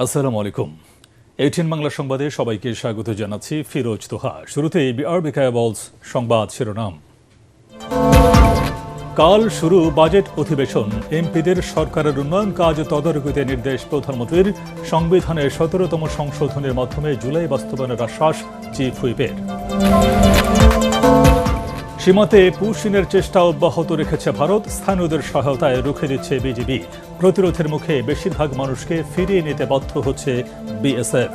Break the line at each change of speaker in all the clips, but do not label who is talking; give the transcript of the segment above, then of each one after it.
আসসালামু আলাইকুম। 18 বাংলা সংবাদে সবাইকে স্বাগত জানাচ্ছি ফিরোজ তোহা। শুরুতেই বিআরবি ক্যাবলস সংবাদ শিরোনাম। কাল শুরু বাজেট অধিবেশন, এমপিদের সরকারের উন্নয়ন কাজ তদারকিতে নির্দেশ প্রধানমন্ত্রীর। সংবিধানের 17তম সংশোধনের মাধ্যমে জুলাই বাস্তবায়নের আশ্বাস চিফ হুইপের। সীমান্তে পুশিনের চেষ্টা অব্যাহত রেখেছে ভারত, স্থানীয়দের সহায়তায় রুখে দিচ্ছে বিজিবি। প্রতিরোধের মুখে বেশিরভাগ মানুষকে ফিরিয়ে নিতে বাধ্য হচ্ছে বিএসএফ।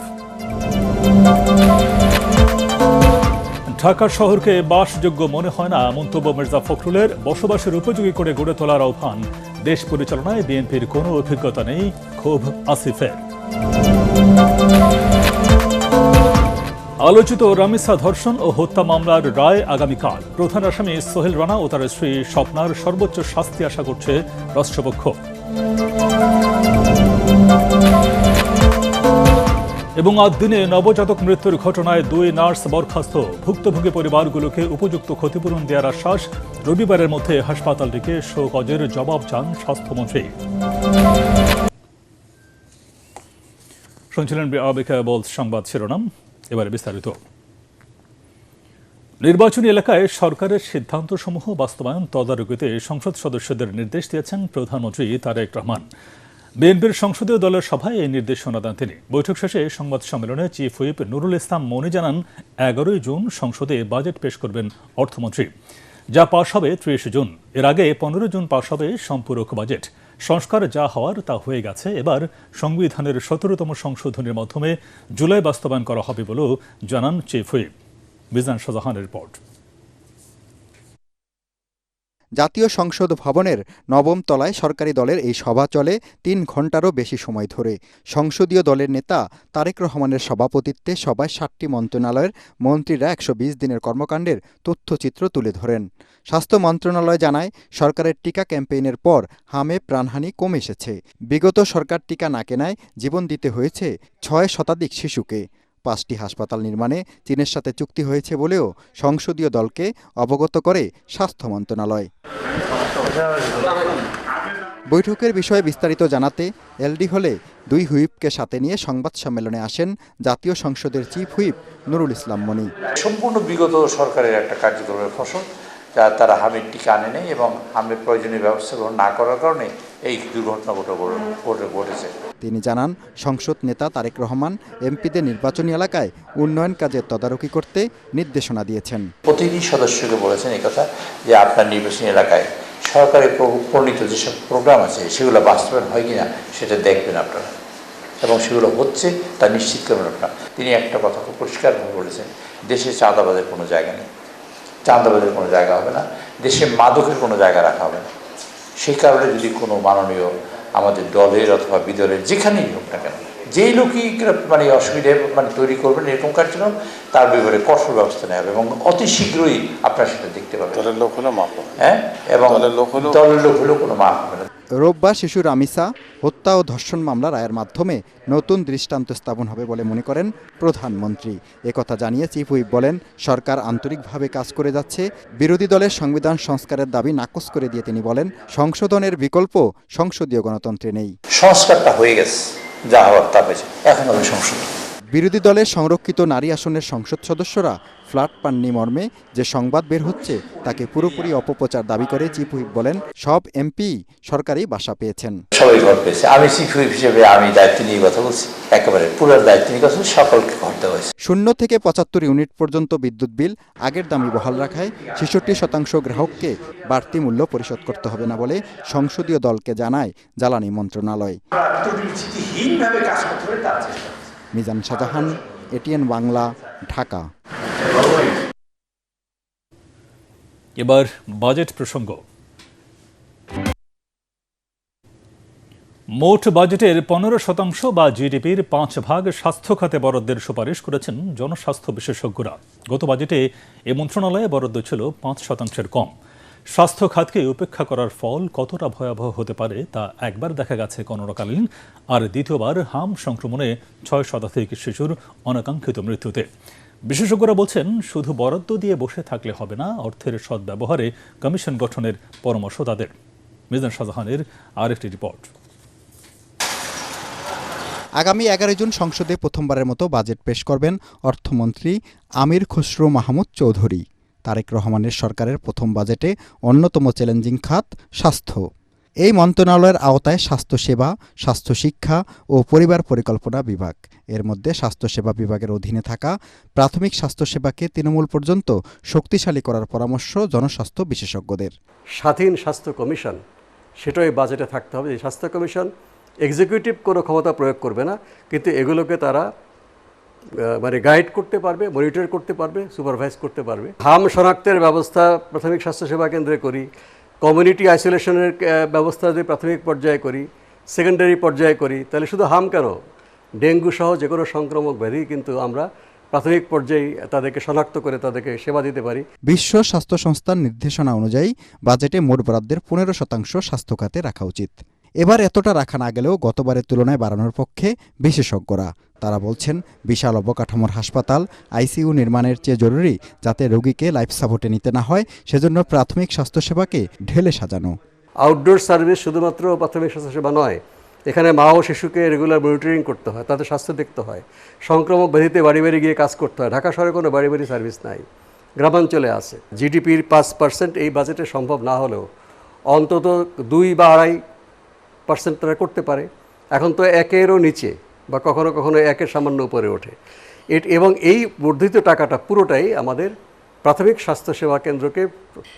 ঢাকা শহরকে বাসযোগ্য মনে হয় না, মন্তব্য মির্জা ফখরুলের। বসবাসের উপযোগী করে গড়ে তোলার আহ্বান। দেশ পরিচালনায় বিএনপির কোনো অভিজ্ঞতা নেই, ক্ষোভ আসিফের। আলোচিত রামিসা ধর্ষণ ও হত্যা মামলার রায় আগামীকাল। প্রধান আসামি সোহেল রানা ও তার স্ত্রী স্বপ্নার সর্বোচ্চ শাস্তি আশা করছে রাষ্ট্রপক্ষ। এবং আজ দিনে নবজাতক মৃত্যুর ঘটনায় 2 নার্স বরখাস্ত। ভুক্তভোগী পরিবারগুলোকে উপযুক্ত ক্ষতিপূরণ দেওয়ার আশ্বাস। রবিবারের মধ্যে হাসপাতালটিকে শোকজের জবাব চান স্বাস্থ্যমন্ত্রী। শুনছিলেন বিআরবি ক্যাবলস সংবাদ শিরোনাম। এবারে বিস্তারিত। নির্বাচনী এলাকায় সরকারের সিদ্ধান্তসমূহ বাস্তবায়ন তদারকিতে সংসদ সদস্যদের নির্দেশ দিয়েছেন প্রধানমন্ত্রী তারেক রহমান। বিএনপির সংসদীয় দলের সভায় এই নির্দেশনা দেন তিনি। বৈঠক শেষে সংবাদ সম্মেলনে চিফ হুইপ নুরুল ইসলাম মনি জানান, 11 জুন সংসদে বাজেট পেশ করবেন অর্থমন্ত্রী, যা পাশ হবে 30 জুন। এর আগে 15 জুন পাশ হবে সম্পূরক বাজেট। সংস্কার যা হওয়ার তা হয়ে গেছে, এবার সংবিধানের 17তম সংশোধনের মাধ্যমে জুলাই বাস্তবায়ন করা হবে বলেও জানান চিফ হুইপ। মিজান শাহজাহানের রিপোর্ট।
জাতীয় সংসদ ভবনের 9ম তলায় সরকারি দলের এই সভা চলে 3 ঘণ্টারও বেশি সময় ধরে। সংসদীয় দলের নেতা তারেক রহমানের সভাপতিত্বে সভায় 7টি মন্ত্রণালয়ের মন্ত্রীরা 120 দিনের কর্মকাণ্ডের তথ্যচিত্র তুলে ধরেন। স্বাস্থ্য মন্ত্রণালয় জানায়, সরকারের টিকা ক্যাম্পেইনের পর হামে প্রাণহানি কমে এসেছে। বিগত সরকার টিকা না কেনায় জীবন দিতে হয়েছে 6 শতাধিক শিশুকে। 5টি হাসপাতাল নির্মাণে চীনের সাথে চুক্তি হয়েছে বলেও সংসদীয় দলকে অবগত করে স্বাস্থ্য মন্ত্রণালয়। বৈঠকের বিষয়ে বিস্তারিত জানাতে এলডি হলে 2 হুইপকে সাথে নিয়ে সংবাদ সম্মেলনে আসেন জাতীয় সংসদের চিফ হুইপ নুরুল ইসলাম মনি।
সম্পূর্ণ বিগত সরকারের একটা কার্যক্রমের ফসল, যা তারা হামের টিকা আনে নেই এবং হামের প্রয়োজনীয় ব্যবস্থা গ্রহণ না করার কারণে এই দুর্ঘটনা ঘটেছে।
তিনি জানান, সংসদ নেতা তারেক রহমান এমপিদের নির্বাচনী এলাকায় উন্নয়ন কাজের তদারকি করতে নির্দেশনা দিয়েছেন।
প্রতিটি সদস্যকে বলেছেন এই কথা যে আপনার নির্বাচনী এলাকায় সরকারের প্রণীত যেসব প্রোগ্রাম আছে সেগুলো বাস্তবায়ন হয় কিনা সেটা দেখবেন আপনারা, এবং সেগুলো হচ্ছে তা নিশ্চিত করবেন আপনারা। তিনি একটা কথা খুব পরিষ্কারভাবে বলেছেন, দেশে চাঁদাবাজের কোনো জায়গা নেই, চাঁদাবাজের কোনো জায়গা হবে না, দেশে মাদকের কোনো জায়গা রাখা হবে না। সেই কারণে যদি কোনো মাননীয় আমাদের দলের অথবা বিদলের যেখানেই হোক না কেন, যেই লোকই অসুবিধা তৈরি করবেন এরকম কার্যক্রম, তার বিপরীতে কঠোর ব্যবস্থা নেওয়া হবে এবং অতি শীঘ্রই আপনারা সেটা দেখতে পাবেন। দলের লোক হলেও মাফ হবে, এবং দলের লোক হলেও কোনো মাফ হবে না।
রোববার শিশু রামিসা হত্যা ও ধর্ষণ মামলা রায়ের মাধ্যমে নতুন দৃষ্টান্ত স্থাপন হবে বলে মনে করেন প্রধানমন্ত্রী। একথা জানিয়ে চিফ হুইপ বলেন, সরকার আন্তরিকভাবে কাজ করে যাচ্ছে। বিরোধী দলের সংবিধান সংস্কারের দাবি নাকচ করে দিয়ে তিনি বলেন, সংশোধনের বিকল্প সংসদীয় গণতন্ত্রে নেই।
সংস্কারটা হয়ে গেছে, যা হওয়ার তা হয়েছে, এখন হবে সংশোধন।
বিরোধী দলের সংরক্ষিত নারী আসনের সংসদ সদস্যরা ফ্ল্যাট পাননি মর্মে যে সংবাদ বের হচ্ছে তাকে পুরোপুরি অপপ্রচার দাবি করে চিফ হুইপ বলেন, সব এমপি সরকারি বাসা পেয়েছেন।
সবাই ঘর পেয়েছে। আমি চিফ হুইপ হিসেবে আমি দায়িত্ব নিয়ে কথা বলছি, একেবারে পুরো দায়িত্ব নিয়ে কথা বলছি, সকলকে ঘর দেওয়া হয়েছে।
0 থেকে 75 ইউনিট পর্যন্ত বিদ্যুৎ বিল আগের দামই বহাল রাখায় 66% গ্রাহককে বাড়তি মূল্য পরিশোধ করতে হবে না বলে সংসদীয় দলকে জানায় জ্বালানি মন্ত্রণালয়। মিজান শাহজাহান, এটিএন বাংলা, ঢাকা।
এবার বাজেট প্রসঙ্গ। মোট বাজেটের 15% বা জিডিপির 5 ভাগ স্বাস্থ্য খাতে বরাদ্দের সুপারিশ করেছেন জনস্বাস্থ্য বিশেষজ্ঞরা। গত বাজেটে এ মন্ত্রণালয়ে বরাদ্দ ছিল 5%-এর কম। স্বাস্থ্য খাতকে উপেক্ষা করার ফল কতটা ভয়াবহ হতে পারে তা একবার দেখা গেছে করোনাকালীন, আর দ্বিতীয়বার হাম সংক্রমণে 6 শতাধিক শিশুর অনাকাঙ্ক্ষিত মৃত্যুতে। বিশেষজ্ঞরা বলছেন, শুধু বরাদ্দ দিয়ে বসে থাকলে হবে না, অর্থের সদ্ব্যবহারে কমিশন গঠনের পরামর্শ তাদের। মিজান শাহজাহানের আরেকটি রিপোর্ট।
আগামী 11 জুন সংসদে প্রথমবারের মতো বাজেট পেশ করবেন অর্থমন্ত্রী আমির খসরু মাহমুদ চৌধুরী। তারেক রহমানের সরকারের প্রথম বাজেটে অন্যতম চ্যালেঞ্জিং খাত স্বাস্থ্য। এই মন্ত্রণালয়ের আওতায় স্বাস্থ্যসেবা, স্বাস্থ্যশিক্ষা ও পরিবার পরিকল্পনা বিভাগ। এর মধ্যে স্বাস্থ্যসেবা বিভাগের অধীনে থাকা প্রাথমিক স্বাস্থ্যসেবাকে তৃণমূল পর্যন্ত শক্তিশালী করার পরামর্শ জনস্বাস্থ্য বিশেষজ্ঞদের।
স্বাধীন স্বাস্থ্য কমিশন সেটাও এই বাজেটে থাকতে হবে। এই স্বাস্থ্য কমিশন এক্সিকিউটিভ কোনো ক্ষমতা প্রয়োগ করবে না, কিন্তু এগুলোকে তারা গাইড করতে পারবে, মনিটর করতে পারবে, সুপারভাইজ করতে পারবে। হাম শনাক্তের ব্যবস্থা প্রাথমিক স্বাস্থ্যসেবা কেন্দ্রে করি, কমিউনিটি আইসোলেশনের ব্যবস্থা যদি প্রাথমিক পর্যায়ে করি, সেকেন্ডারি পর্যায়ে করি, তাহলে শুধু হাম কেন, ডেঙ্গু সহ যে কোনো সংক্রামক ব্যাধি কিন্তু আমরা প্রাথমিক পর্যায়ে তাদেরকে শনাক্ত করে তাদেরকে সেবা দিতে পারি।
বিশ্ব স্বাস্থ্য সংস্থার নির্দেশনা অনুযায়ী বাজেটে মোট বরাদ্দের 15% স্বাস্থ্য খাতে রাখা উচিত। এবার এতটা রাখা না গেলেও গতবারের তুলনায় বাড়ানোর পক্ষে বিশেষজ্ঞরা। তারা বলছেন, বিশাল অবকাঠামোর হাসপাতাল, আইসিইউ নির্মাণের চেয়ে জরুরি যাতে রোগীকে লাইফ সাপোর্টে নিতে না হয়, সেজন্য প্রাথমিক স্বাস্থ্যসেবাকে ঢেলে সাজানো।
আউটডোর সার্ভিস শুধুমাত্র প্রাথমিক স্বাস্থ্যসেবা নয়, এখানে মা ও শিশুকে রেগুলার মনিটরিং করতে হয়, তাদের স্বাস্থ্য দেখতে হয়, সংক্রামক ব্যাধিতে বাড়ি বাড়ি গিয়ে কাজ করতে হয়। ঢাকা শহরে কোনো বাড়ি বাড়ি সার্ভিস নাই, গ্রামাঞ্চলে আছে। জিডিপির 5% এই বাজেটে সম্ভব না হলেও অন্তত 2 বা 2.5% তারা করতে পারে। এখন তো 1-এরও নিচে বা কখনো কখনো 1-এর সামান্য উপরে ওঠে। এবং এই বর্ধিত টাকাটা পুরোটাই আমাদের প্রাথমিক স্বাস্থ্যসেবা কেন্দ্রকে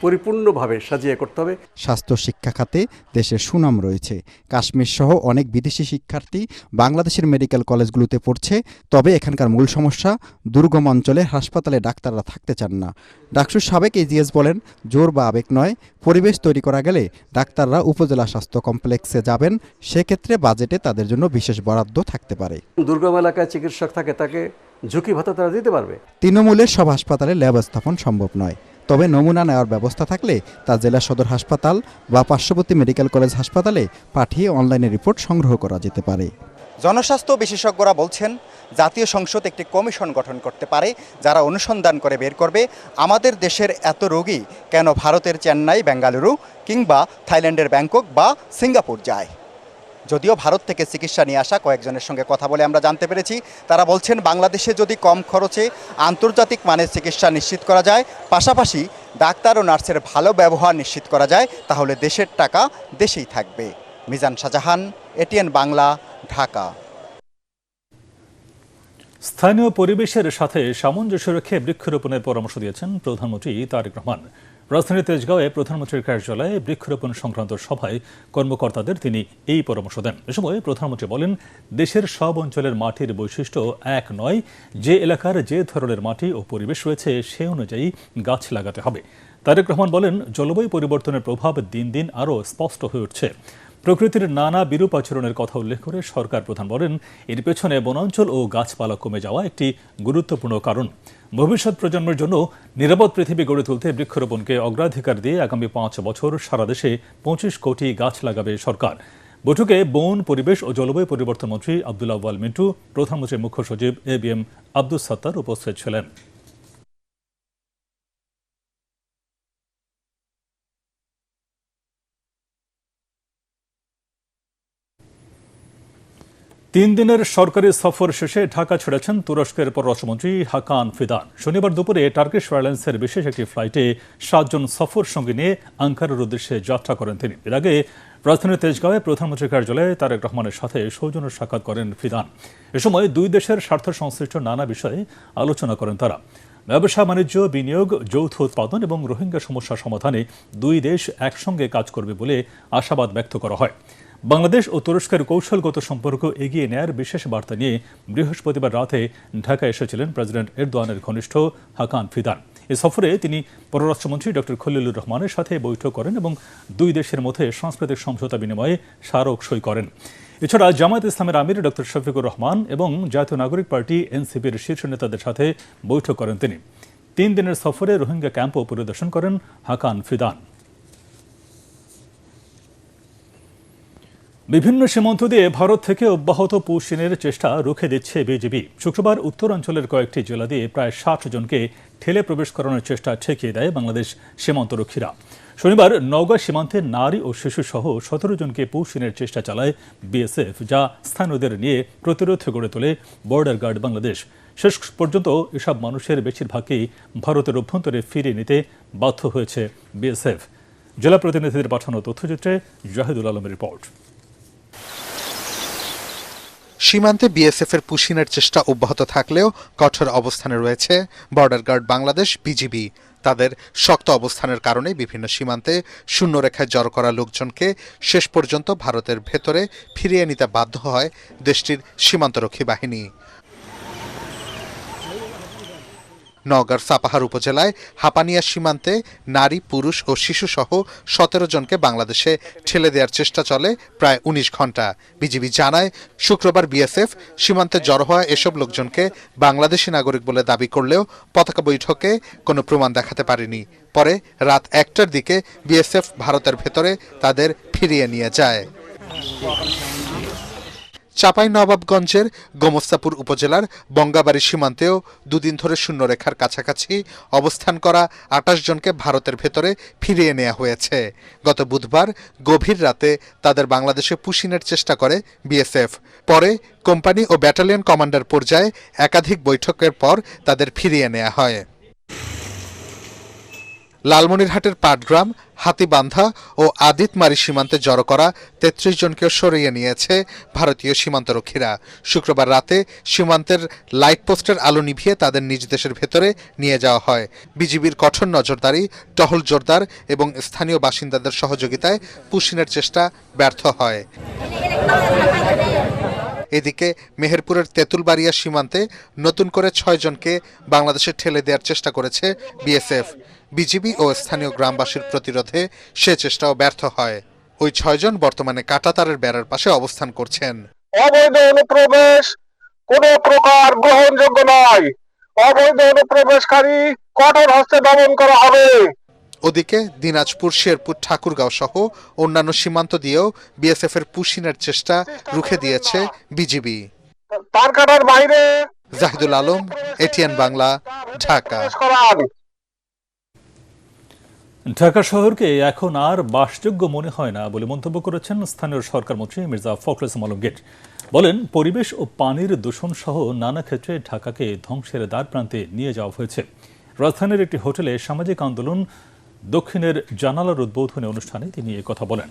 পরিপূর্ণভাবে সাজিয়ে করতে হবে।
স্বাস্থ্য শিক্ষা খাতে দেশের সুনাম রয়েছে। কাশ্মীর সহ অনেক বিদেশি শিক্ষার্থী বাংলাদেশের মেডিকেল কলেজগুলোতে পড়ছে। তবে এখানকার মূল সমস্যা, দুর্গম অঞ্চলে হাসপাতালে ডাক্তাররা থাকতে চান না। ডাকসুর সাবেক এজিএস বলেন, জোর বা আবেগ নয়, পরিবেশ তৈরি করা গেলে ডাক্তাররা উপজেলা স্বাস্থ্য কমপ্লেক্সে যাবেন। সেক্ষেত্রে বাজেটে তাদের জন্য বিশেষ বরাদ্দ থাকতে পারে।
দুর্গম এলাকায় চিকিৎসক থাকে, তাকে ঝুঁকি ভাতা তারা দিতে পারবে।
তৃণমূলের সব হাসপাতালে ল্যাব স্থাপন সম্ভব নয়, তবে নমুনা নেওয়ার ব্যবস্থা থাকলে তা জেলা সদর হাসপাতাল বা পার্শ্ববর্তী মেডিকেল কলেজ হাসপাতালে পাঠিয়ে অনলাইনে রিপোর্ট সংগ্রহ করা যেতে পারে। জনস্বাস্থ্য বিশেষজ্ঞরা বলছেন, জাতীয় সংসদ একটি কমিশন গঠন করতে পারে, যারা অনুসন্ধান করে বের করবে আমাদের দেশের এত রোগী কেন ভারতের চেন্নাই, বেঙ্গালুরু কিংবা থাইল্যান্ডের ব্যাংকক বা সিঙ্গাপুর যায়। যদিও ভারত থেকে চিকিৎসা নিয়ে আসা কয়েকজনের সঙ্গে কথা বলে আমরা জানতে পেরেছি, তারা বলছেন বাংলাদেশে যদি কম খরচে আন্তর্জাতিক মানের চিকিৎসা নিশ্চিত করা যায়, পাশাপাশি ডাক্তার ও নার্সের ভালো ব্যবহার নিশ্চিত করা যায়, তাহলে দেশের টাকা দেশেই থাকবে। মিজান শাহজাহান, এটিএন বাংলা, ঢাকা।
স্থানীয় পরিবেশের সাথে সামঞ্জস্য রেখে বৃক্ষরোপণের পরামর্শ দিয়েছেন প্রধানমন্ত্রী তারেক রহমান। রাজধানীর তেজগাঁওয়ে প্রধানমন্ত্রীর কার্যালয়ে বৃক্ষরোপণ সংক্রান্ত সভায় কর্মকর্তাদের তিনি এই পরামর্শ দেন। এ সময় প্রধানমন্ত্রী বলেন, দেশের সব অঞ্চলের মাটির বৈশিষ্ট্য এক নয়, যে এলাকার যে ধরনের মাটি ও পরিবেশ রয়েছে সে অনুযায়ী গাছ লাগাতে হবে। তারেক রহমান বলেন, জলবায়ু পরিবর্তনের প্রভাব দিন দিন আরও স্পষ্ট হয়ে উঠছে। প্রকৃতির নানা বিরূপ আচরণের কথা উল্লেখ করে সরকার প্রধান বলেন, এর পেছনে বনাঞ্চল ও গাছপালা কমে যাওয়া একটি গুরুত্বপূর্ণ কারণ। ভবিষ্যৎ প্রজন্মের জন্য নিরাপদ পৃথিবী গড়ে তুলতে বৃক্ষরোপণকে অগ্রাধিকার দিয়ে আগামী 5 বছর সারা দেশে 25 কোটি গাছ লাগাবে সরকার। বৈঠকে বন, পরিবেশ ও জলবায়ু পরিবর্তন মন্ত্রী আব্দুল আউয়াল মিন্টু, প্রধানমন্ত্রীর মুখ্য সচিব ABM আব্দুস সাত্তার উপস্থিত ছিলেন। 3 দিনের সরকারি সফর শেষে ঢাকা ছেড়েছেন তুরস্কের পররাষ্ট্রমন্ত্রী হাকান ফিদান। শনিবার দুপুরে টার্কিশ এয়ারলাইন্সের বিশেষ একটি ফ্লাইটে 7 জন সফর সঙ্গী নিয়ে আঙ্কারার উদ্দেশ্যে যাত্রা করেন তিনি। এর আগে রাজধানীর তেজগাঁওয়ে প্রধানমন্ত্রীর কার্যালয়ে তারেক রহমানের সাথে সৌজন্য সাক্ষাৎ করেন ফিদান। এ সময় দুই দেশের স্বার্থ সংশ্লিষ্ট নানা বিষয়ে আলোচনা করেন তারা। ব্যবসা বাণিজ্য, বিনিয়োগ, যৌথ উৎপাদন এবং রোহিঙ্গা সমস্যা সমাধানে দুই দেশ একসঙ্গে কাজ করবে বলে আশাবাদ ব্যক্ত করা হয়। বাংলাদেশ ও তুরস্কের কৌশলগত সম্পর্ক এগিয়ে নেয়ার বিশেষ বার্তা নিয়ে বৃহস্পতিবার রাতে ঢাকায় এসেছিলেন প্রেসিডেন্ট এরদোয়ানের ঘনিষ্ঠ হাকান ফিদান। এ সফরে তিনি পররাষ্ট্রমন্ত্রী ডক্টর খলিলুর রহমানের সাথে বৈঠক করেন এবং দুই দেশের মধ্যে সাংস্কৃতিক সমঝোতা বিনিময়ে স্মারক সই করেন। এছাড়া জামায়াত ইসলামের আমির ডক্টর শফিকুর রহমান এবং জাতীয় নাগরিক পার্টি NCPর শীর্ষ নেতাদের সাথে বৈঠক করেন তিনি। 3 দিনের সফরে রোহিঙ্গা ক্যাম্পও পরিদর্শন করেন হাকান ফিদান। বিভিন্ন সীমান্ত দিয়ে ভারত থেকে অব্যাহত পুশিনের চেষ্টা রুখে দিচ্ছে বিজেপি। শুক্রবার উত্তরাঞ্চলের কয়েকটি জেলা দিয়ে প্রায় ৬০ জনকে ঠেলে প্রবেশ করানোর চেষ্টা ঠেকিয়ে দেয় বাংলাদেশ সীমান্তরক্ষীরা। শনিবার নওগাঁ সীমান্তে নারী ও শিশু সহ ১৭ জনকে পুশিনের চেষ্টা চালায় বিএসএফ, যা স্থানীয়দের নিয়ে প্রতিরোধ গড়ে তোলে বর্ডার গার্ড বাংলাদেশ। শেষ পর্যন্ত এসব মানুষের বেশিরভাগই ভারতের অভ্যন্তরে ফিরিয়ে নিতে বাধ্য হয়েছে বিএসএফ। জেলা প্রতিনিধিদের পাঠানো তথ্যচিত্রে জাহিদুল আলমের রিপোর্ট।
সীমান্তে বিএসএফের পুশিনের চেষ্টা অব্যাহত থাকলেও কঠোর অবস্থানে রয়েছে বর্ডার গার্ড বাংলাদেশ বিজিবি। তাদের শক্ত অবস্থানের কারণে বিভিন্ন সীমান্তে শূন্যরেখায় জড়ো করা লোকজনকে শেষ পর্যন্ত ভারতের ভেতরে ফিরিয়ে নিতে বাধ্য হয় দেশটির সীমান্তরক্ষী বাহিনী। নওগাঁর সাপাহার উপজেলায় হাপানিয়া সীমান্তে নারী, পুরুষ ও শিশুসহ ১৭ জনকে বাংলাদেশে ঠেলে দেওয়ার চেষ্টা চলে প্রায় ১৯ ঘণ্টা। বিজিবি জানায়, শুক্রবার বিএসএফ সীমান্তে জড়ো হওয়া এসব লোকজনকে বাংলাদেশি নাগরিক বলে দাবি করলেও পতাকা বৈঠকে কোনো প্রমাণ দেখাতে পারেনি। পরে রাত ১টার দিকে বিএসএফ ভারতের ভেতরে তাদের ফিরিয়ে নিয়ে যায়। চাঁপাইনবাবগঞ্জের গোমস্তাপুর উপজেলার বঙ্গাবাড়ি সীমান্তেও দুদিন ধরে শূন্যরেখার কাছাকাছি অবস্থান করা ২৮ জনকে ভারতের ভেতরে ফিরিয়ে নেওয়া হয়েছে। গত বুধবার গভীর রাতে তাদের বাংলাদেশে পুশিনের চেষ্টা করে বিএসএফ। পরে কোম্পানি ও ব্যাটালিয়ন কমান্ডার পর্যায়ে একাধিক বৈঠকের পর তাদের ফিরিয়ে নেওয়া হয়। লালমনিরহাটের পাটগ্রাম, হাতিবান্ধা ও আদিতমারি সীমান্তে জড়ো করা ৩৩ জনকেও সরিয়ে নিয়েছে ভারতীয় সীমান্তরক্ষীরা। শুক্রবার রাতে সীমান্তের লাইট পোস্টের আলো নিভিয়ে তাদের নিজ দেশের ভেতরে নিয়ে যাওয়া হয়। বিজিবির কঠোর নজরদারি, টহল জোরদার এবং স্থানীয় বাসিন্দাদের সহযোগিতায় পুশিনের চেষ্টা ব্যর্থ হয়। এদিকে মেহেরপুরের তেঁতুলবাড়িয়া সীমান্তে নতুন করে ৬ জনকে বাংলাদেশে ঠেলে দেওয়ার চেষ্টা করেছে বিএসএফ। বিজিবি ও স্থানীয় গ্রামবাসীর প্রতিরোধে সে চেষ্টাও ব্যর্থ হয়। ওই ৬ জন বর্তমানে কাঁটাতারের বেড়ার পাশে অবস্থান করছেন।
অবৈধ অনুপ্রবেশ কোন প্রকার গ্রহণযোগ্য নয়। অবৈধ অনুপ্রবেশকারী কঠোর হস্তে দমন করা হবে।
ওদিকে দিনাজপুর, শেরপুর, ঠাকুরগাঁও সহ অন্যান্য সীমান্ত দিয়েও বিএসএফ এর পুশিনের চেষ্টা রুখে দিয়েছে বিজিবি।
তার কাটার বাইরে
জাহিদুল আলম, এটিএন বাংলা, ঢাকা।
ঢাকা শহরকে এখন আর বাসযোগ্য মনে হয় না বলে মন্তব্য করেছেন স্থানীয় সরকার মন্ত্রী মির্জা ফখরুল ইসলাম আলমগীর। বলেন, পরিবেশ ও পানির দূষণ সহ নানা ক্ষেত্রে ঢাকাকে ধ্বংসের দ্বারপ্রান্তে নিয়ে যাওয়া হয়েছে। রাজধানীর একটি হোটেলে সামাজিক আন্দোলন দক্ষিণের জানালার উদ্বোধনী অনুষ্ঠানে তিনি কথা বলেন।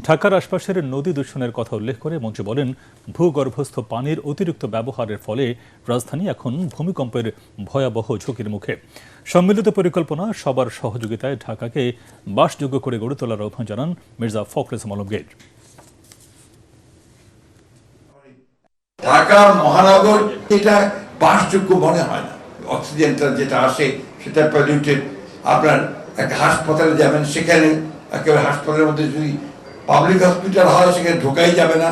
ঢাকার আশপাশের নদী দূষণের কথা উল্লেখ করে মন্ত্রী বলেন, ভূগর্ভস্থ পানির অতিরিক্ত ব্যবহারের ফলে রাজধানী এখন ভূমিকম্পের ভয়াবহ ঝুঁকির মুখে। সম্মিলিত পরিকল্পনা, সবার সহযোগিতায় ঢাকাকে বাসযোগ্য করে গড়ে তোলার আহ্বান জানান মির্জা ফখরুল ইসলাম আলমগীর।
ঢাকা মহানগর এটা বাসযোগ্য মনে হয় না। অক্সিজেনটা যেটা আসে সেটা পলিউটেড। আপনার একটা হাসপাতালে যাবেন, সেখানে একেবারে হাসপাতালের মধ্যে যদি পাবলিক হসপিটাল হয় সেখানে ঢোকাই যাবে না।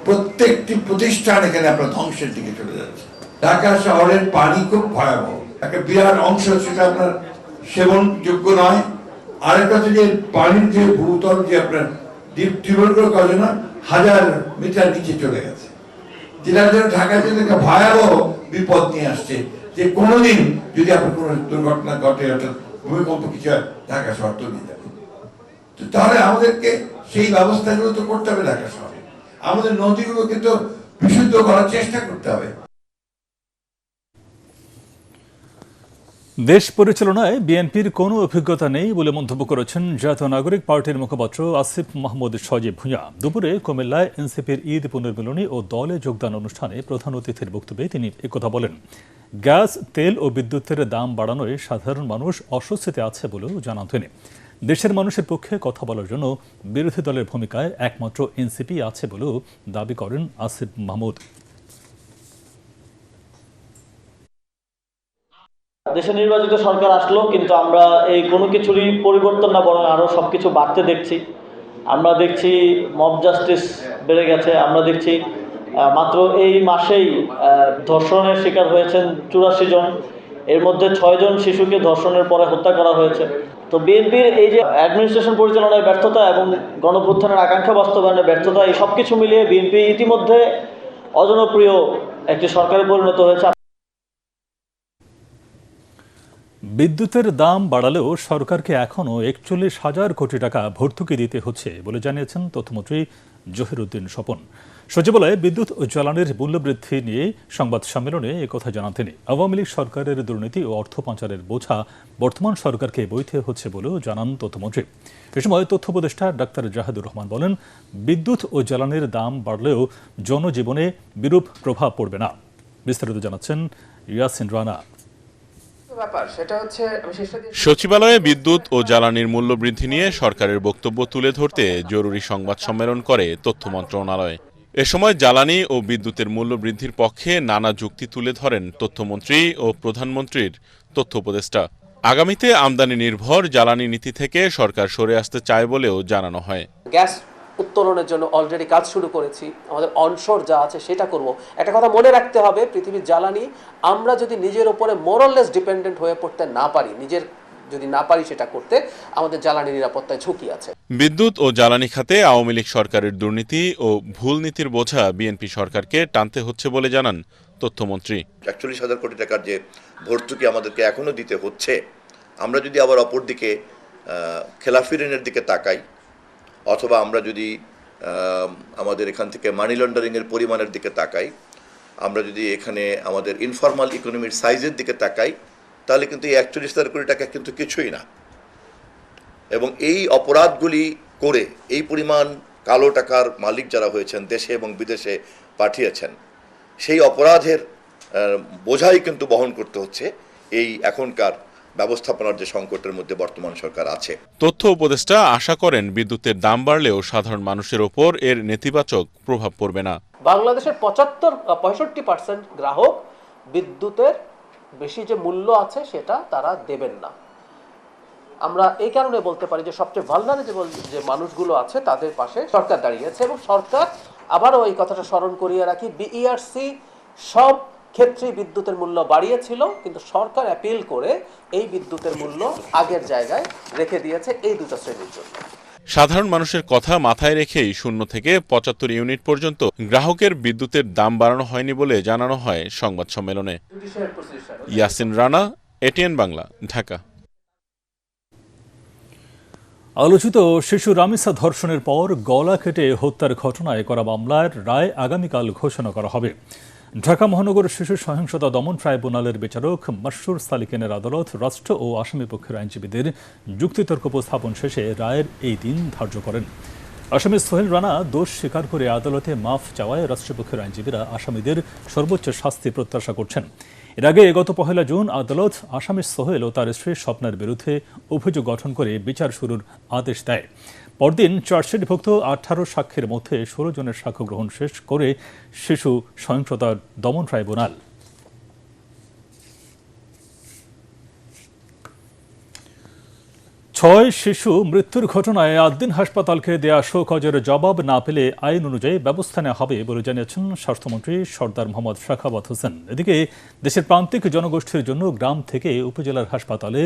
প্রত্যেকটি প্রতিষ্ঠান এখানে আপনার ধ্বংসের দিকে চলে যাচ্ছে। ঢাকা শহরের পানি খুব ভয়াবহ, একটা বিরাট অংশ সেটা আপনার সেবনযোগ্য নয়। আরেকটা হচ্ছে যে পানির যে ভূতল যে আপনার তীব্র কাজে না ১০০০ মিটার নিচে চলে গেছে, যেটার জন্য ঢাকার জন্য একটা ভয়াবহ বিপদ নিয়ে আসছে। যে কোনোদিন যদি আপনার কোনো দুর্ঘটনা ঘটে, অর্থাৎ ভূমিকম্প কিছু হয়, ঢাকা শহর তলিয়ে যাবে। তো তাহলে আমাদেরকে সেই ব্যবস্থাগুলো তো করতে হবে ঢাকা শহরে। আমাদের নদীগুলোকে তো বিশুদ্ধ করার চেষ্টা করতে হবে।
দেশ পরিচালনায় বিএনপির কোনো অভিজ্ঞতা নেই বলে মন্তব্য করেছেন জাতীয় নাগরিক পার্টির মুখপাত্র আসিফ মাহমুদ সজীব ভূঁইয়া। দুপুরে কুমিল্লায় এনসিপির ঈদ পুনর্মিলনী ও দলে যোগদান অনুষ্ঠানে প্রধান অতিথির বক্তব্যে তিনি একথা বলেন। গ্যাস, তেল ও বিদ্যুতের দাম বাড়ানোয় সাধারণ মানুষ অস্বস্তিতে আছে বলেও জানান তিনি। দেশের মানুষের পক্ষে কথা বলার জন্য বিরোধী দলের ভূমিকায় একমাত্র এনসিপি আছে বলেও দাবি করেন আসিফ মাহমুদ।
দেশে নির্বাচিত সরকার আসলো, কিন্তু আমরা এই কোনো কিছুরই পরিবর্তন না, বরং আরও সব কিছু বাড়তে দেখছি। আমরা দেখছি মব জাস্টিস বেড়ে গেছে। আমরা দেখছি মাত্র এই মাসেই ধর্ষণের শিকার হয়েছেন ৮৪ জন। এর মধ্যে 6 জন শিশুকে ধর্ষণের পরে হত্যা করা হয়েছে। তো বিএনপির এই যে অ্যাডমিনিস্ট্রেশন পরিচালনায় ব্যর্থতা এবং গণঅভ্যুত্থানের আকাঙ্ক্ষা বাস্তবায়নের ব্যর্থতা, এই সব কিছু মিলিয়ে বিএনপি ইতিমধ্যে অজনপ্রিয় একটি সরকারে পরিণত হয়েছে।
বিদ্যুতের দাম বাড়ালেও সরকারকে এখনও ৪১,০০০ কোটি টাকা ভর্তুকি দিতে হচ্ছে বলে জানিয়েছেন তথ্যমন্ত্রী জহিরুদ্দিন স্বপন। সচিবালয়ে বিদ্যুৎ ও জ্বালানির মূল্যবৃদ্ধি নিয়ে সংবাদ সম্মেলনে একথা জানান তিনি। আওয়ামী লীগ সরকারের দুর্নীতি ও অর্থ পাচারের বোঝা বর্তমান সরকারকে বইতে হচ্ছে বলেও জানান তথ্যমন্ত্রী। এ সময় তথ্য উপদেষ্টা ডাক্তার জাহেদুর রহমান বলেন, বিদ্যুৎ ও জ্বালানির দাম বাড়লেও জনজীবনে বিরূপ প্রভাব পড়বে না। বিস্তারিত জানাচ্ছেন ইয়াসিন রানা।
সচিবালয়ে বিদ্যুৎ ও জ্বালানির মূল্য বৃদ্ধি নিয়ে সরকারের বক্তব্য তুলে ধরতে জরুরি সংবাদ সম্মেলন করে তথ্য মন্ত্রণালয়। এ সময় জ্বালানি ও বিদ্যুতের মূল্য বৃদ্ধির পক্ষে নানা যুক্তি তুলে ধরেন তথ্যমন্ত্রী ও প্রধানমন্ত্রীর তথ্য উপদেষ্টা। আগামীতে আমদানি নির্ভর জ্বালানি নীতি থেকে সরকার সরে আসতে চায় বলেও জানানো হয়।
গ্যাস উত্তোলনের জন্য অলরেডি কাজ শুরু করেছি, আমাদের অনশোর যা আছে সেটা করব। একটা কথা মনে রাখতে হবে, পৃথিবীর জ্বালানি আমরা যদি নিজের উপরে মোরলেস ডিপেন্ডেন্ট হয়ে পড়তে না পারি, যদি না পারি সেটা করতে, আমাদের জ্বালানি নিরাপত্তায় ঝুঁকি আছে।
বিদ্যুৎ ও জ্বালানি খাতে আওয়ামী লীগ সরকারের দুর্নীতি ও ভুল নীতির বোঝা বিএনপি সরকারকে টানতে হচ্ছে বলে জানান তথ্যমন্ত্রী।
৪১,০০০ কোটি টাকার যে ভর্তুকি আমাদেরকে এখনো দিতে হচ্ছে, আমরা যদি আবার অপরদিকে খেলাফি ঋণের দিকে তাকাই, অথবা আমরা যদি আমাদের এখান থেকে মানি লন্ডারিংয়ের পরিমাণের দিকে তাকাই, আমরা যদি এখানে আমাদের ইনফর্মাল ইকোনমির সাইজের দিকে তাকাই, তাহলে কিন্তু এই ৪১,০০০ কোটি টাকা কিন্তু কিছুই না। এবং এই অপরাধগুলি করে এই পরিমাণ কালো টাকার মালিক যারা হয়েছেন, দেশে এবং বিদেশে পাঠিয়েছেন, সেই অপরাধের বোঝাই কিন্তু বহন করতে হচ্ছে এই এখনকার ব্যবস্থাপনার যে সংকটের মধ্যে বর্তমান সরকার আছে।
তথ্য উপদেষ্টা আশা করেন বিদ্যুতের দাম বাড়লেও সাধারণ মানুষের ওপর এর নেতিবাচক প্রভাব পড়বে না।
বাংলাদেশের 65% গ্রাহক বিদ্যুতের বেশি যে মূল্য আছে সেটা তারা দেবেন না। আমরা এই কারণে বলতে পারি যে সবচেয়ে ভালনারেবল যে মানুষগুলো আছে তাদের পাশে সরকার দাঁড়িয়েছে। এবং সরকার, আবারও এই কথাটা স্মরণ করিয়ে রাখি, বিইআরসি সব ক্ষেত্রে বিদ্যুতের মূল্য বাড়িয়েছিল, কিন্তু সরকার অ্যাপিল করে এই বিদ্যুতের মূল্য আগের জায়গায় রেখে দিয়েছে এই দুটো শ্রেণীর জন্য।
সাধারণ মানুষের কথা মাথায় রেখেই 0 থেকে 75 ইউনিট পর্যন্ত গ্রাহকের বিদ্যুতের দাম বাড়ানো হয়নি বলে জানানো হয় সংবাদ সম্মেলনে। ইয়াসিন রানা, এটিএন বাংলা, ঢাকা।
আলোচিত শিশু রামিসা ধর্ষণের পর গলা কেটে হত্যার ঘটনায় করা মামলার রায় আগামীকাল ঘোষণা করা হবে। ঢাকা মহানগর শিশু সহিংসতা দমন ট্রাইব্যুনালের বিচারক মাসরুর সালিকিনের আদালত রাষ্ট্র ও আসামি পক্ষের আইনজীবীদের যুক্তিতর্ক উপস্থাপন শেষে রায়ের এই দিন ধার্য করেন। আসামি সোহেল রানা দোষ স্বীকার করে আদালতে মাফ চাওয়ায় রাষ্ট্রপক্ষের আইনজীবীরা আসামিদের সর্বোচ্চ শাস্তি প্রত্যাশা করছেন। এর আগে গত 1 জুন আদালত আসামি সোহেল ও তার স্ত্রী স্বপ্নার বিরুদ্ধে অভিযোগ গঠন করে বিচার শুরুর আদেশ দেয়। পরদিন চার্জশিটভুক্ত 18 সাক্ষীর মধ্যে 16 জনের সাক্ষ্য গ্রহণ শেষ করে শিশু সহিংসতা দমন ট্রাইব্যুনাল। 6 শিশু মৃত্যুর ঘটনায় আদ্দিন হাসপাতালকে দেয়া শোকজের জবাব না পেলে আইন অনুযায়ী ব্যবস্থা নেওয়া হবে বলে জানিয়েছেন স্বাস্থ্যমন্ত্রী সরদার মোহাম্মদ সাখাওয়াত হোসেন। এদিকে দেশের প্রান্তিক জনগোষ্ঠীর জন্য গ্রাম থেকে উপজেলার হাসপাতালে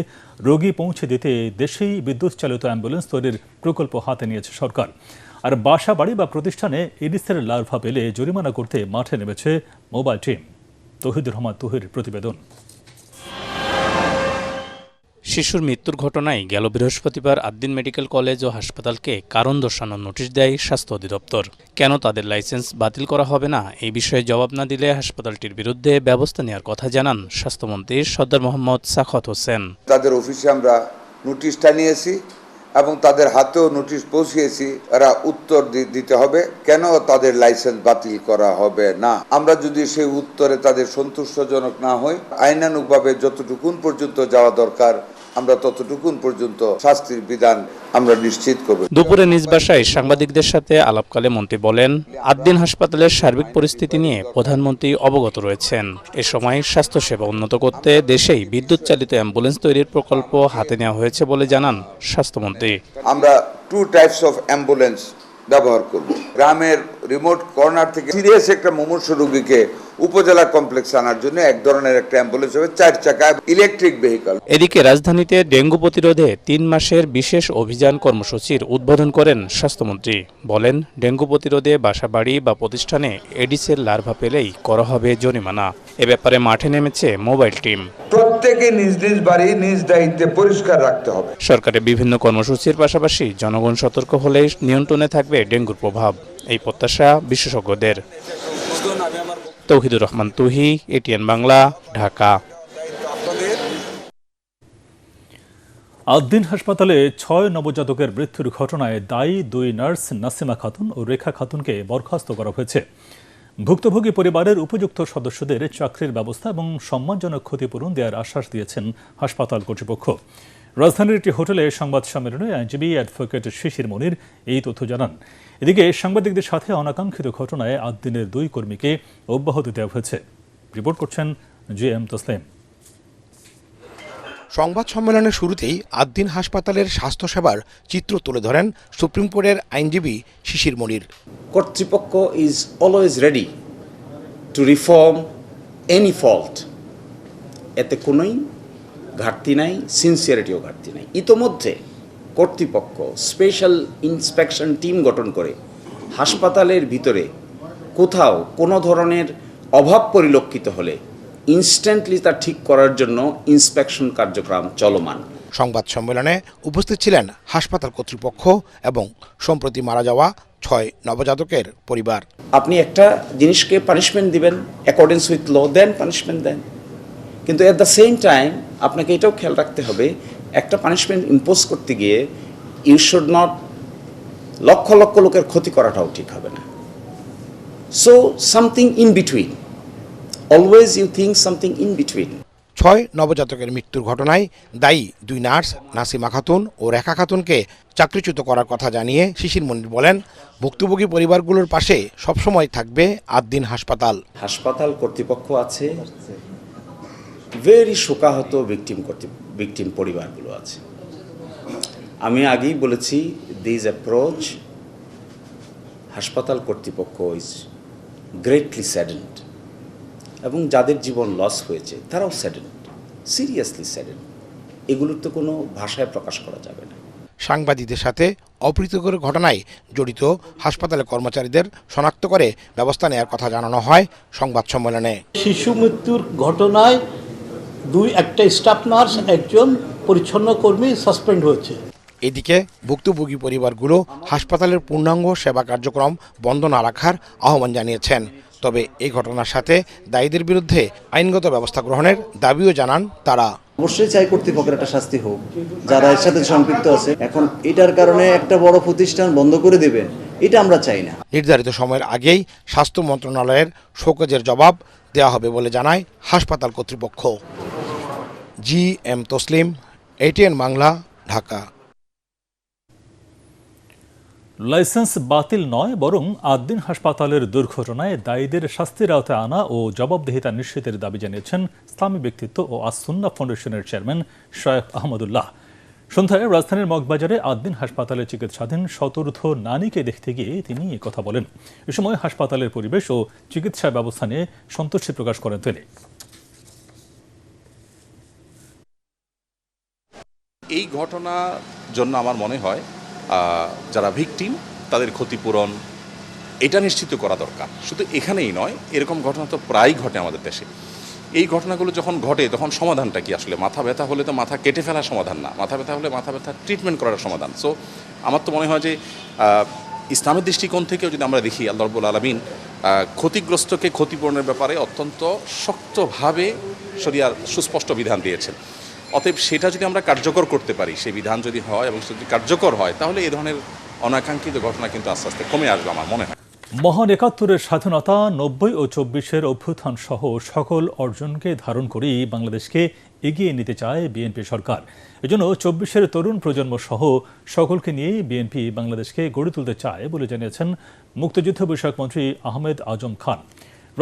রোগী পৌঁছে দিতে দেশেই বিদ্যুৎ চালিত অ্যাম্বুলেন্স তৈরির প্রকল্প হাতে নিয়েছে সরকার। আর বাসা বাড়ি বা প্রতিষ্ঠানে এডিসের লার্ভা পেলে জরিমানা করতে মাঠে নেমেছে মোবাইল টিম। তৌহিদুর রহমান তুহির প্রতিবেদন।
শিশুর মৃত্যুর ঘটনায় গেল বৃহস্পতিবার আদ্দিন মেডিকেল কলেজ ও হাসপাতালকে কারণ দর্শানোর নোটিশ দেয় স্বাস্থ্য অধিদপ্তর। কেন তাদের লাইসেন্স বাতিল করা হবে না এই বিষয়ে জবাব না দিলে হাসপাতালটির বিরুদ্ধে ব্যবস্থা নেওয়ার কথা জানান স্বাস্থ্যমন্ত্রী সরদার মোহাম্মদ সাখাওয়াত হোসেন।
তাদের অফিসে আমরা নোটিশটা নিয়েছি এবং তাদের হাতেও নোটিশ পৌঁছিয়েছি, এরা উত্তর দিতে হবে কেন তাদের লাইসেন্স বাতিল করা হবে না। আমরা যদি সেই উত্তরে তাদের সন্তুষ্টজনক না হই, আইনানুগভাবে যতটুকুন পর্যন্ত যাওয়া দরকার আমরা ততটুকুন পর্যন্ত শাস্তির বিধান আমরা নিশ্চিত করব।
দুপুরে নিজ বাসায় সাংবাদিকদের সাথে আলাপকালে মন্ত্রী বলেন, আদ্দিন হাসপাতালের সার্বিক পরিস্থিতি নিয়ে প্রধানমন্ত্রী অবগত রয়েছেন। এ সময় স্বাস্থ্যসেবা উন্নত করতে দেশেই বিদ্যুৎ চালিত অ্যাম্বুলেন্স তৈরির প্রকল্প হাতে নেওয়া হয়েছে বলে জানান স্বাস্থ্যমন্ত্রী।
আমরা 2 টাইপস অফ অ্যাম্বুলেন্স ব্যবহার করব। গ্রামের রিমোট কর্নার থেকে সিরিয়াস একটা মুমূর্ষু রোগীকে উপজেলা কমপ্লেক্সে আনার জন্য এক ধরনের একটা অ্যাম্বুলেন্স হবে 4 চাকা ইলেকট্রিক ভেহিকল।
এদিকে রাজধানীতে ডেঙ্গু প্রতিরোধে 3 মাসের বিশেষ অভিযান কর্মসূচির উদ্বোধন করেন স্বাস্থ্যমন্ত্রী। বলেন, ডেঙ্গু প্রতিরোধে বাসাবাড়ি বা প্রতিষ্ঠানে এডিসের লার্ভা পেলেই করা হবে জরিমানা। এ ব্যাপারে মাঠে নেমেছে মোবাইল টিম।
প্রত্যেকে নিজ নিজ বাড়ি নিজ দায়িত্বে পরিষ্কার রাখতে হবে।
সরকারের বিভিন্ন কর্মসূচির পাশাপাশি জনগণ সতর্ক হলে নিয়ন্ত্রণে থাকবে ডেঙ্গুর প্রভাব, এই প্রত্যাশা বিশেষজ্ঞদের। তৌহিদুর রহমান তুহি, এটিএন বাংলা, ঢাকা।
আদ্দিন হাসপাতালে 6 নবজাতকের মৃত্যুর ঘটনায় দায়ী 2 নার্স নাসিমা খাতুন ও রেখা খাতুনকে বরখাস্ত করা হয়েছে। ভুক্তভোগী পরিবারের উপযুক্ত সদস্যদের চাকরির ব্যবস্থা এবং সম্মানজনক ক্ষতিপূরণ দেওয়ার আশ্বাস দিয়েছেন হাসপাতাল কর্তৃপক্ষ। রাজধানীর একটি হোটেলে সংবাদ সম্মেলনে আইনজীবী অ্যাডভোকেট শিশির মনির এই তথ্য জানান। এদিকে সাংবাদিকদের সাথে অনাকাঙ্ক্ষিত ঘটনায় আদ্দিনের 2 কর্মীকে অব্যাহতি দেওয়া হয়েছে। রিপোর্ট করছেন JM তসলিম।
সংবাদ সম্মেলনের শুরুতেই আদ্দিন হাসপাতালের স্বাস্থ্যসেবার চিত্র তুলে ধরেন সুপ্রিম কোর্টের আইনজীবী শিশির মনির।
কর্তৃপক্ষ is always ready to reform any fault. এতে কোনোই ঘাটতি নাই, সিনসিয়ারিটিও ঘাটতি নাই। ইতোমধ্যে কর্তৃপক্ষ স্পেশাল ইন্সপেকশন টিম গঠন করে হাসপাতালের ভিতরে কোথাও কোনো ধরনের অভাব পরিলক্ষিত হলে ইনস্ট্যান্টলি তা ঠিক করার জন্য ইন্সপেকশন কার্যক্রম চলমান।
সংবাদ সম্মেলনে উপস্থিত ছিলেন হাসপাতাল কর্তৃপক্ষ এবং সম্প্রতি মারা যাওয়া 6 নবজাতকের পরিবার।
আপনি একটা জিনিসকে পানিশমেন্ট দিবেন accordings with law, then punishment দেন, কিন্তু এট দ্য সেম টাইম আপনাকে এটাও খেয়াল রাখতে হবে একটা পানিশমেন্ট ইম্পোজ করতে গিয়ে you should not lakh lakh লোকের ক্ষতি করাটাও ঠিক হবে না। So something in between, always you think something in between.
6 নবজাতকের মৃত্যুর ঘটনায় দায়ী 2 নার্স নাসিমা খাতুন ও রেখা খাতুনকে চাকরিচ্যুত করার কথা জানিয়ে শিশির মনির বলেন, ভুক্তভোগী পরিবারগুলোর পাশে সবসময় থাকবে আদ্দিন হাসপাতাল।
হাসপাতাল কর্তৃপক্ষ আছে, ভেরি শোকাহত ভিকটিম পরিবারগুলো আছে। আমি আগেই বলেছি, দিস অ্যাপ্রোচ হাসপাতাল কর্তৃপক্ষ ইজ গ্রেটলি স্যাডেন্ড, এবং যাদের জীবন লস হয়েছে তারাও স্যাডেন্ড, সিরিয়াসলি স্যাডেন্ড। এগুলোর তো কোনো ভাষায় প্রকাশ করা যাবে না।
সাংবাদিকদের সাথে অপ্রীতিকর ঘটনায় জড়িত হাসপাতালের কর্মচারীদের শনাক্ত করে ব্যবস্থা নেওয়ার কথা জানানো হয় সংবাদ সম্মেলনে।
শিশু মৃত্যুর ঘটনায় একটা স্টাফ নার্স, একজন পরিচ্ছন্ন কর্মী সাসপেন্ড হয়েছে।
এদিকে ভুক্তভোগী পরিবারগুলো হাসপাতালের পূর্ণাঙ্গ সেবা কার্যক্রম বন্ধ না রাখার আহ্বান জানিয়েছেন। তবে এই ঘটনার সাথে দায়ীদের বিরুদ্ধে আইনগত ব্যবস্থা গ্রহণের দাবিও জানান তারা।
অবশ্যই চাই কর্তৃপক্ষের একটা শাস্তি হোক যারা এর সাথে সম্পৃক্ত আছে। এখন এটার কারণে একটা বড় প্রতিষ্ঠান বন্ধ করে দেবেন, এটা আমরা চাই না।
নির্ধারিত সময়ের আগেই স্বাস্থ্য মন্ত্রণালয়ের শোকজের জবাব দেওয়া হবে বলে জানায় হাসপাতাল কর্তৃপক্ষ। JM Taslim, ATN Bangla, Dhaka.
Licence বাতিল নয়, বরং আদ্দিন হাসপাতালের দুর্ঘটনায় দায়ীদের শাস্তির আওতায় আনা ও জবাবদিহিতা নিশ্চিতের দাবি জানিয়েছেন ইসলামী ব্যক্তিত্ব ও আস-সুন্নাহ ফাউন্ডেশনের চেয়ারম্যান শেখ আহমদুল্লাহ। সন্ধ্যায় রাজধানীর মগবাজারে আদ্দিন হাসপাতালে চিকিৎসাধীন শতরূর্ধ্ব নারীকে দেখতে গিয়ে তিনি একথা বলেন। এ সময় হাসপাতালের পরিবেশ ও চিকিৎসা ব্যবস্থা নিয়ে সন্তুষ্টি প্রকাশ করেন তিনি।
এই ঘটনার জন্য আমার মনে হয় যারা ভিকটিম তাদের ক্ষতিপূরণ এটা নিশ্চিত করা দরকার। শুধু এখানেই নয়, এরকম ঘটনা তো প্রায় ঘটে আমাদের দেশে। এই ঘটনাগুলো যখন ঘটে তখন সমাধানটা কি? আসলে মাথা ব্যথা হলে তো মাথা কেটে ফেলার সমাধান না, মাথা ব্যথা হলে মাথা ব্যথার ট্রিটমেন্ট করার সমাধান। সো আমার তো মনে হয় যে ইসলামের দৃষ্টিকোণ থেকেও যদি আমরা দেখি, আল্লাহ রাব্বুল আলামিন ক্ষতিগ্রস্তকে ক্ষতিপূরণের ব্যাপারে অত্যন্ত শক্তভাবে শরিয়ার সুস্পষ্ট বিধান দিয়েছেন। অতএব সেটা যদি আমরা কার্যকর করতে পারি, সেই বিধান যদি হয় এবং যদি কার্যকর হয়, তাহলে এই ধরনের অনাকাঙ্ক্ষিত ঘটনা কিন্তু আস্তে আস্তে কমে আসবে আমার মনে হয়।
মহান ৭১-এর স্বাধীনতা, ৯০ ও ২৪-এর অভ্যুত্থান সহ সকল অর্জনকে ধারণ করেই বাংলাদেশকে এগিয়ে নিতে চায় বিএনপি সরকার। এজন্য ২৪-এর তরুণ প্রজন্ম সহ সকলকে নিয়ে বিএনপি বাংলাদেশকে গড়ে তুলতে চায় বলে জানিয়েছেন মুক্তিযুদ্ধ বিষয়ক মন্ত্রী আহমেদ আজম খান।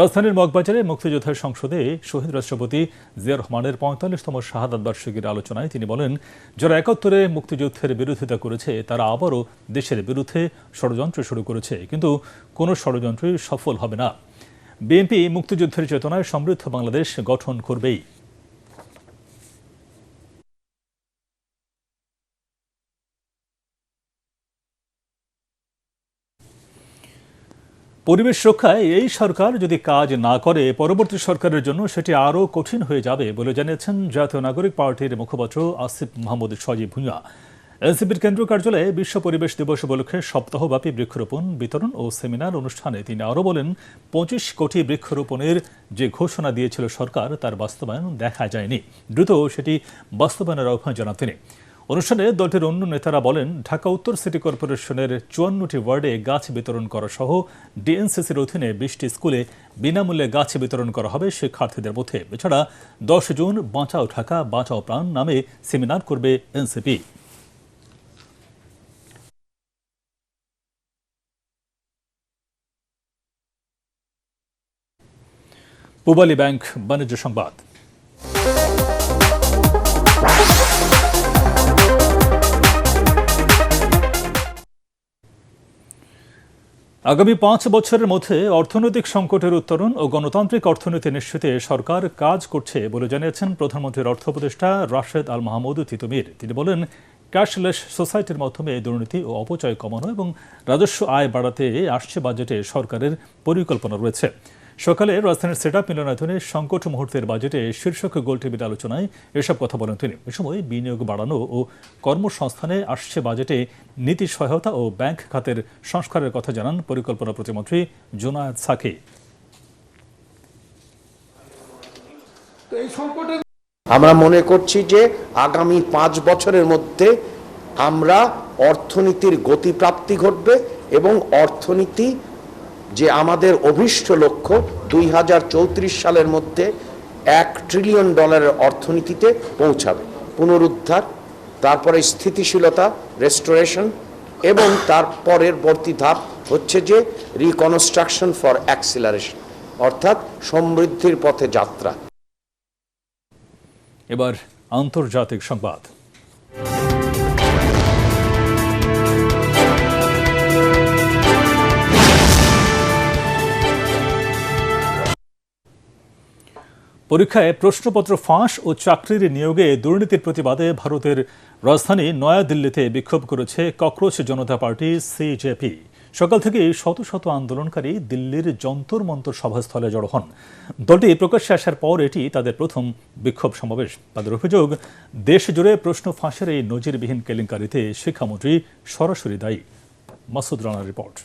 রাজধানীর মগবাজারে মুক্তিযোদ্ধা সংসদে শহীদ রাষ্ট্রপতি জিয়া রহমানের ৪৫তম শাহাদাত বার্ষিকীর আলোচনায় তিনি বলেন, যারা ৭১-এ মুক্তিযুদ্ধের বিরোধিতা করেছে তারা আবারও দেশের বিরুদ্ধে ষড়যন্ত্র শুরু করেছে, কিন্তু কোনো ষড়যন্ত্রই সফল হবে না। বিএনপি মুক্তিযুদ্ধের চেতনায় সমৃদ্ধ বাংলাদেশ গঠন করবেই। পরিবেশ রক্ষায় এই সরকার যদি কাজ না করে পরবর্তী সরকারের জন্য সেটি আরও কঠিন হয়ে যাবে বলে জানিয়েছেন জাতীয় নাগরিক পার্টির মুখপাত্র আসিফ মাহমুদ সজীব ভূঁইয়া। এনসিপির কেন্দ্রীয় কার্যালয়ে বিশ্ব পরিবেশ দিবস উপলক্ষে সপ্তাহব্যাপী বৃক্ষরোপণ বিতরণ ও সেমিনার অনুষ্ঠানে তিনি আরও বলেন, ২৫ কোটি বৃক্ষরোপণের যে ঘোষণা দিয়েছিল সরকার তার বাস্তবায়ন দেখা যায়নি। দ্রুত সেটি বাস্তবায়নের আহ্বান জানান তিনি। অনুষ্ঠানে দলটির অন্য নেতারা বলেন, ঢাকা উত্তর সিটি কর্পোরেশনের ৫৪টি ওয়ার্ডে গাছ বিতরণ করা সহ ডিএনসিসির অধীনে ২০টি স্কুলে বিনামূল্যে গাছ বিতরণ করা হবে শিক্ষার্থীদের মধ্যে। এছাড়া ১০ জুন বাঁচাও ঢাকা বাঁচাও প্রাণ নামে সেমিনার করবে এনসিপি। পূবালী ব্যাংক বাণিজ্য সংবাদ। আগামী ৫ বছরের মধ্যে অর্থনৈতিক সংকটের উত্তরণ ও গণতান্ত্রিক অর্থনীতি নিশ্চিতে সরকার কাজ করছে বলে জানিয়েছেন প্রধানমন্ত্রীর অর্থ উপদেষ্টা রাশেদ আল মাহমুদ তিতুমির। তিনি বলেন, ক্যাশলেস সোসাইটির মাধ্যমে দুর্নীতি ও অপচয় কমানো এবং রাজস্ব আয় বাড়াতে আসছে বাজেটে সরকারের পরিকল্পনা রয়েছে। সকালে রাজধানীর সেটআপ মিলনায়তনে সংকট মুহূর্তের বাজেটে শীর্ষক গোলটেবিল আলোচনায় এসব কথা বলেন তিনি। এ সময় বিনিয়োগ বাড়ানো ও কর্মসংস্থানে আসছে বাজেটে নীতি সহায়তা ও ব্যাংক খাতের সংস্কারের কথা জানান পরিকল্পনা প্রতিমন্ত্রী জোনায়েদ সাকি।
আমরা মনে করছি যে আগামী ৫ বছরের মধ্যে আমরা অর্থনীতির গতিপ্রাপ্তি ঘটবে এবং অর্থনীতি যে আমাদের অভীষ্ট লক্ষ্য ২০৩৪ সালের মধ্যে $১ ট্রিলিয়ন অর্থনীতিতে পৌঁছাবে। পুনরুদ্ধার, তারপরে স্থিতিশীলতা, রেস্টোরেশন, এবং তার পরবর্তী ধাপ হচ্ছে যে রিকনস্ট্রাকশন ফর অ্যাক্সিলারেশন, অর্থাৎ সমৃদ্ধির পথে যাত্রা।
এবার আন্তর্জাতিক সংবাদ। পরীক্ষায় প্রশ্নপত্র ফাঁস ও চাকরির নিয়োগে দুর্নীতির প্রতিবাদে ভারতের রাজধানী নয়াদিল্লিতে বিক্ষোভ করেছে ককরোচ জনতা পার্টি সিজেপি। সকাল থেকে শত শত আন্দোলনকারী দিল্লির যন্তর মন্তর সভাস্থলে জড়ো হন। দলটি প্রকাশ্যে আসার পর এটি তাদের প্রথম বিক্ষোভ সমাবেশ। তাদের অভিযোগ, দেশ জুড়ে প্রশ্ন ফাঁসের এই নজিরবিহীন কেলেঙ্কারিতে শিক্ষামন্ত্রী সরাসরি দায়ী। মাসুদ রানার রিপোর্ট।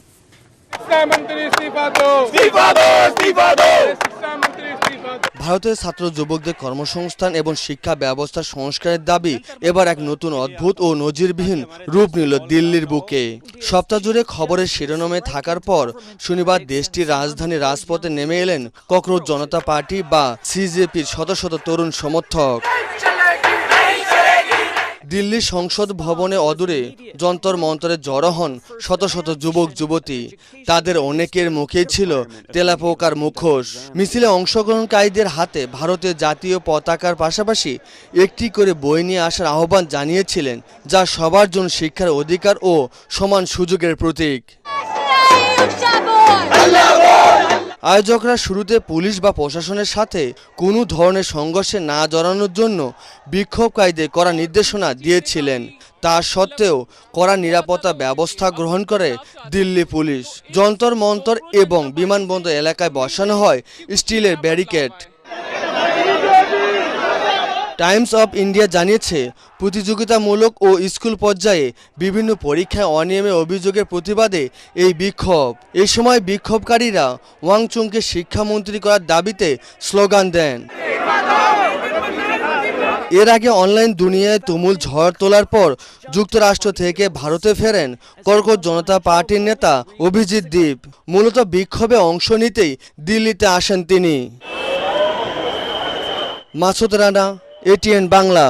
ভারতের ছাত্র যুবকদের কর্মসংস্থান এবং শিক্ষা ব্যবস্থা সংস্কারের দাবি এবার এক নতুন অদ্ভুত ও নজিরবিহীন রূপ নিল দিল্লির বুকে। সপ্তাহ জুড়ে খবরের শিরোনামে থাকার পর শনিবার দেশটির রাজধানী রাজপথে নেমে এলেন ককরোচ জনতা পার্টি বা সিজেপির শত শত তরুণ সমর্থক। দিল্লি সংসদ ভবনে অদূরে যন্তর মন্তরে জড়ো হন শত শত যুবক যুবতী। তাদের অনেকের মুখেই ছিল তেলাপোকার মুখোশ। মিছিলে অংশগ্রহণকারীদের হাতে ভারতের জাতীয় পতাকার পাশাপাশি একটি করে বই নিয়ে আসার আহ্বান জানিয়েছিলেন, যা সবার জন্য শিক্ষার অধিকার ও সমান সুযোগের প্রতীক। আয়োজকরা শুরুতে পুলিশ বা প্রশাসনের সাথে কোনো ধরনের সংঘর্ষে না জড়ানোর জন্য বিক্ষোভকারীদের কড়া নির্দেশনা দিয়েছিলেন। তা সত্ত্বেও কড়া নিরাপত্তা ব্যবস্থা গ্রহণ করে দিল্লি পুলিশ। যন্তর মন্তর এবং বিমানবন্দর এলাকায় বসানো হয় স্টিলের ব্যারিকেড। টাইমস অফ ইন্ডিয়া জানিয়েছে, প্রতিযোগিতামূলক ও স্কুল পর্যায়ে বিভিন্ন পরীক্ষায় অনিয়মের অভিযোগের প্রতিবাদে এই বিক্ষোভ। এই সময় বিক্ষোভকারীরা ওয়াংচুংকে শিক্ষামন্ত্রী করার দাবিতে স্লোগান দেন। এর আগে অনলাইন দুনিয়ায় তুমুল ঝড় তোলার পর যুক্তরাষ্ট্র থেকে ভারতে ফেরেন ককরোচ জনতা পার্টির নেতা অভিজিৎ দীপ। মূলত বিক্ষোভে অংশ নিতেই দিল্লিতে আসেন তিনি। মাসুদ রানা, এটিএন বাংলা।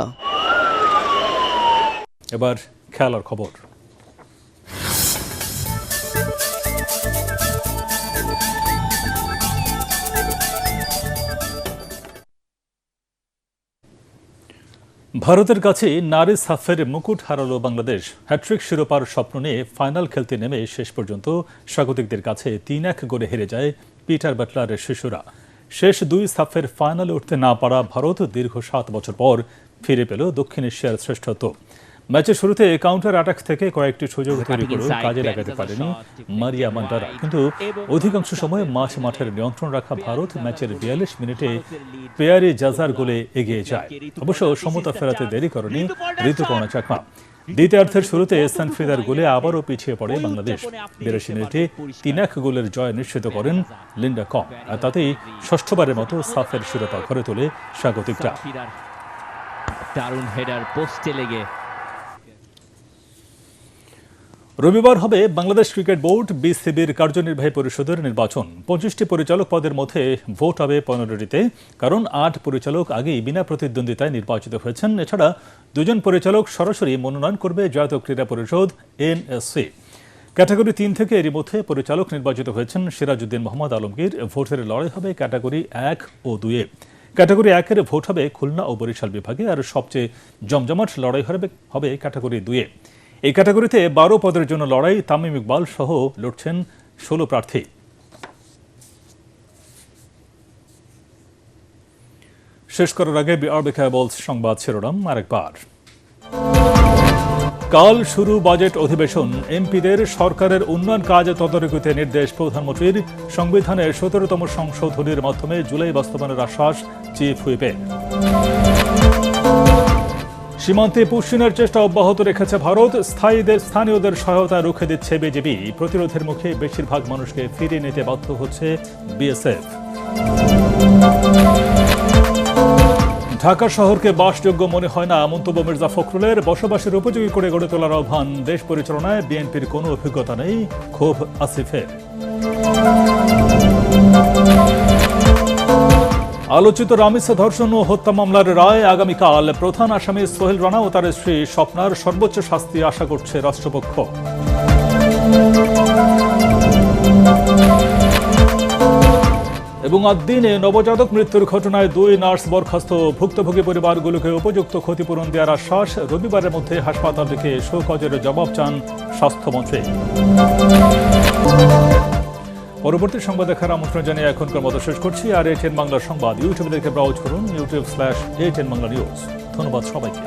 এবার খেলার খবর। ভারতের কাছে নারী সাফের মুকুট হারালো বাংলাদেশ। হ্যাট্রিক শিরোপার স্বপ্ন নিয়ে ফাইনাল খেলতে নেমে শেষ পর্যন্ত স্বাগতিকদের কাছে 3-1 গোলে হেরে যায় পিটার বাটলারের শিশুরা। শেষ 2 সাফের ফাইনালে উঠতে না পারা ভারত দীর্ঘ 7 বছর পর ফিরে পেল দক্ষিণ এশিয়ার শ্রেষ্ঠত্ব। ম্যাচের শুরুতে কাউন্টার অ্যাটাক থেকে কয়েকটি সুযোগ তৈরি করে কাজে লাগাতে পারেনি মারিয়া মান্ডারা, কিন্তু অধিকাংশ সময় মাঠের নিয়ন্ত্রণ রাখা ভারত ম্যাচের 42 মিনিটে পেয়ারি জাজার গোলে এগিয়ে যায়। অবশ্য সমতা ফেরাতে দেরি করেনি ঋতুপর্ণা চাকমা। দ্বিতীয়ার্ধের শুরুতে সানফ্রিদার গোলে আবারও পিছিয়ে পড়ে বাংলাদেশ। 82 মিনিটে 3-1 গোলের জয় নিশ্চিত করেন লিন্ডা কং, আর তাতেই ষষ্ঠবারের মতো সাফের শিরোপা ঘরে তোলে স্বাগতিকরা।
দারুণ হেডার পোস্টে লেগে।
রবিবার হবে বাংলাদেশ ক্রিকেট বোর্ড বিসিবির কার্যনির্বাহী পরিষদের নির্বাচন। 25টি পরিচালক পদের মধ্যে ভোট হবে 15টিতে, কারণ 8 পরিচালক আগেই বিনা প্রতিদ্বন্দ্বিতায় নির্বাচিত হয়েছেন। এছাড়া 2 জন পরিচালক সরাসরি মনোনয়ন করবে জাতীয় ক্রীড়া পরিষদ এনএসসি। ক্যাটাগরি 3 থেকে এরই মধ্যে পরিচালক নির্বাচিত হয়েছেন সিরাজউদ্দিন মোহাম্মদ আলমগীর। ভোটের লড়াই হবে ক্যাটাগরি 1 ও 2-এ। ক্যাটাগরি 1-এর ভোট হবে খুলনা ও বরিশাল বিভাগে, আর সবচেয়ে জমজমাট লড়াই হবে ক্যাটাগরি 2-এ। এই ক্যাটাগরিতে 12 পদের জন্য লড়াই। তামিম ইকবাল সহ লড়ছেন 16 প্রার্থী। শেষ করার আগে বিআরবি কেবলস সংবাদ শিরোনাম আরেকবার। কাল শুরু বাজেট অধিবেশন। এমপিদের সরকারের উন্নয়ন কাজ তদারকিতে নির্দেশ প্রধানমন্ত্রীর। সংবিধানের 17তম সংশোধনীর মাধ্যমে জুলাই বাস্তবায়নের আশ্বাস চিফ হুইপের। সীমান্তে পুশিনের চেষ্টা অব্যাহত রেখেছে ভারত। স্থানীয়দের সহায়তা রুখে দিচ্ছে বিজেপি। প্রতিরোধের মুখে বেশিরভাগ মানুষকে ফিরিয়ে নিতে বাধ্য হচ্ছে বিএসএফ। ঢাকা শহরকে বাসযোগ্য মনে হয় না মন্তব্য মির্জা ফখরুলের। বসবাসের উপযোগী করে গড়ে তোলার আহ্বান। দেশ পরিচালনায় বিএনপির কোনো অভিজ্ঞতা নেই, ক্ষোভ আসিফের। আলোচিত রামিসা ধর্ষণ ও হত্যা মামলার রায় আগামীকাল। প্রধান আসামি সোহেল রানা ও তার স্ত্রী স্বপ্নার সর্বোচ্চ শাস্তি আশা করছে রাষ্ট্রপক্ষ। এবং আদ্দিনে নবজাতক মৃত্যুর ঘটনায় 2 নার্স বরখাস্ত। ভুক্তভোগী পরিবারগুলোকে উপযুক্ত ক্ষতিপূরণ দেওয়ার আশ্বাস। রবিবারের মধ্যে হাসপাতাল থেকে শোকজের জবাব চান স্বাস্থ্যমন্ত্রী। পরবর্তী সংবাদ দেখার আমন্ত্রণ জানিয়ে এখনকার মতো শেষ করছি। আর ATN বাংলা সংবাদ ইউটিউবে দেখে ব্রাউজ করুন, youtube/ATN বাংলা নিউজ। ধন্যবাদ সবাইকে।